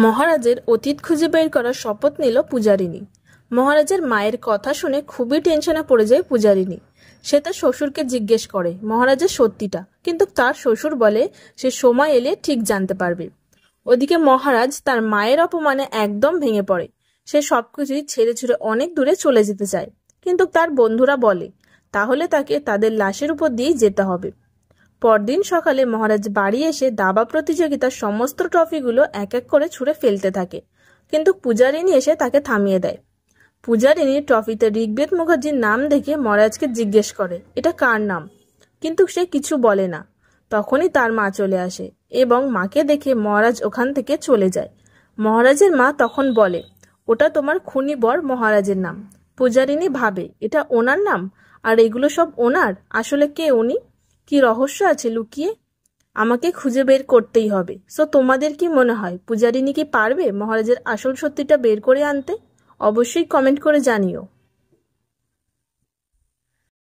মহারাজের অতীত খুঁজে বের করার শপথ নিল পূজারিনী। মহারাজের মায়ের কথা শুনে খুবই টেনশনে পড়ে যায় পূজারিনী। সে তার শ্বশুরকে জিজ্ঞেস করে মহারাজের সত্যিটা, কিন্তু তার শ্বশুর বলে সে সময় এলে ঠিক জানতে পারবে। ওদিকে মহারাজ তার মায়ের অপমানে একদম ভেঙে পড়ে। সে সবকিছুই ছেড়ে ছুড়ে অনেক দূরে চলে যেতে চায়, কিন্তু তার বন্ধুরা বলে তাহলে তাকে তাদের লাশের উপর দিয়েই যেতে হবে। পরদিন সকালে মহারাজ বাড়ি এসে দাবা প্রতিযোগিতার সমস্ত ট্রফিগুলো এক এক করে ছুঁড়ে ফেলতে থাকে, কিন্তু পূজারিনী এসে তাকে থামিয়ে দেয়। পূজারিনী ট্রফিতে ঋগ্বেদ মুখার্জির নাম দেখে মহারাজকে জিজ্ঞেস করে এটা কার নাম, কিন্তু সে কিছু বলে না। তখনই তার মা চলে আসে এবং মাকে দেখে মহারাজ ওখান থেকে চলে যায়। মহারাজের মা তখন বলে ওটা তোমার খুনি বর মহারাজের নাম। পূজারিনী ভাবে এটা ওনার নাম, আর এগুলো সব ওনার। আসলে কে উনি? কি রহস্য আছে লুকিয়ে? আমাকে খুঁজে বের করতেই হবে। সো তোমাদের কি মনে হয় পূজারিনী কি পারবে মহারাজের আসল সত্যিটা বের করে আনতে? অবশ্যই কমেন্ট করে জানিও।